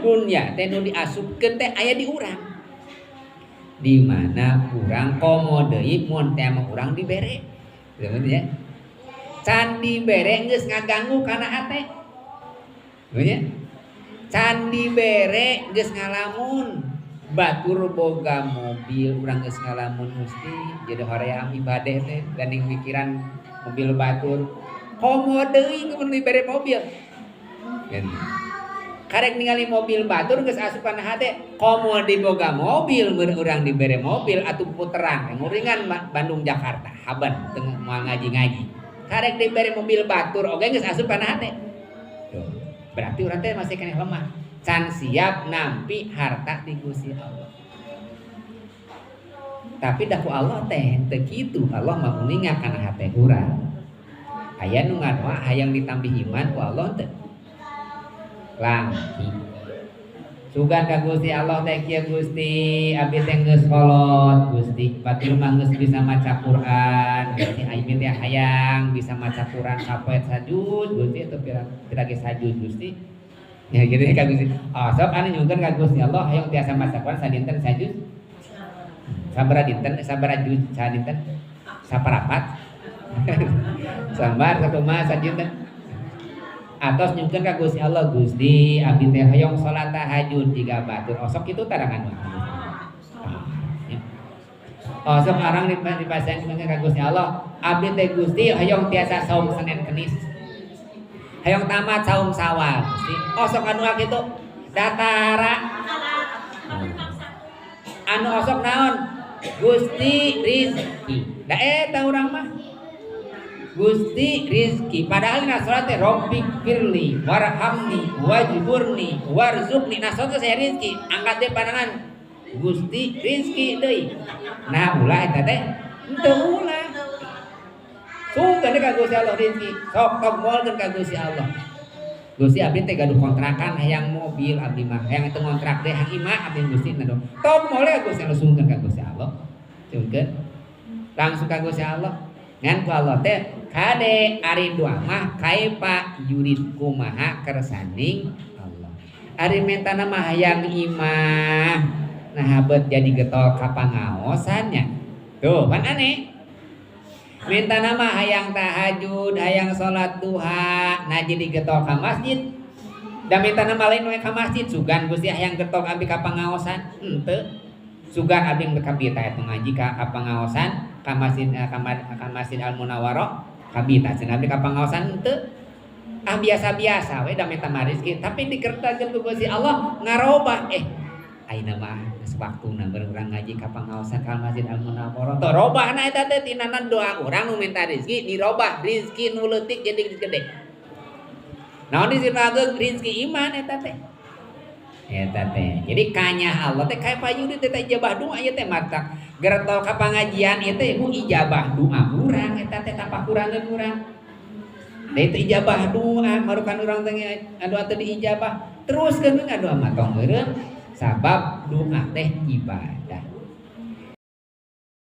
dunya teh nu diasupkeun teh aya di urang. Di mana urang komo deui mun teh mah urang dibere. Betul ya? Can dibere geus ngaganggu kana hate. Betul ya? Can dibere geus ngalamun. Batur boga mobil urang geus ngalamun Gusti jadi hoream ibadah teh gandeng pikiran mobil batur. Komo deui mun dibere mobil. Kan karek ningali mobil batur geus asup kana hate komo diboga mobil mun urang dibere mobil atuh puteran nguringan Bandung Jakarta haban teu moal ngaji-ngaji karek dibere mobil batur oge geus asup kana hate tuh berarti urang teh masih keneh lemah can siap nampi harta di Gusti Allah tapi daku Allah teh teu kitu Allah mah nguningan kana hate urang aya nu ngadoa hayang ditambih iman ku Allah teu langki sugan ka Gusti Allah teh kieu Gusti abdi teh geus kolot Gusti batur mah geus bisa maca Quran Gusti abdi teh hayang bisa maca Quran sapoe sajud Gusti atuh pira ge sajud Gusti ya gitu ka Gusti sok anu nyugun ka Gusti Allah hayang tiasa maca Quran sadinten sajud sabaraha dinten sabaraha juz sadinten saparapat sabar sakumaha sadinten atos nyungkeun ka Gusti Allah Gusti abdi teh hoyong salat tahajud 3 batur osok kitu tarangan osok arang dipasang ka Gusti Allah abdi teh Gusti hoyong tiasa saum Senin Kemis hoyong tamat saum Sawal Gusti osok anu kitu datara anu osok naon Gusti rizki da eta urang mah Gusti rizki padahal na salat teh Rabbik firli warhamni wajburni warzuqni nah salat saya rizki angkat teh pandangan Gusti rizki deui nah ulah eta teh henteu ulah sungkeun ka Gusti Allah rizki sok tongmolkeun ka Gusti Allah Gusti abdi teh gaduh kontrakan hayang mobil abdi mah hayang teu ngontrak teh hayang imah abdi Gusti na dong tongmol Gusti Allah sungkeun ka Gusti Allah sungkeun langsung ka Gusti Allah ngan ku Allah teh kade ari doa mah kaipa yurid kumaha kersanding Allah ari mentana mah hayang imah nah habet jadi getol ka pangaosannya tuh pan aneh mentana mah hayang tahajud hayang salat duha nah jadi getol ka masjid da mentana mah lain we ka masjid sugan Gusti hayang getol abdi ka pangaosan henteu sugan abdi kabita eta ngaji ka pangaosan ka masjid Al Munawwarah kabita cenah abdi ka pangaosan henteu biasa-biasa we da meta rezeki tapi dikertakeun ku Gusti Allah ngarobah ayeuna mah geus waktuna urang ngaji ka pangaosan ka masjid Al Munawwarah teu robahna eta teh tinana doa urang nu minta rezeki dirobah rezeki nu leutik jadi gede naon disinageun rezeki iman eta teh jadi kanya Allah teh kayak payudi teh ijabah doa ieu teh mata gertol ka pangajian ieu teh ijabah doa urang eta teh tapakurangeun urang teh itu ijabah doa marukan urang teh doa teh diijabah teruskeun ngadoa mah tong eureun sabab doa teh ibadah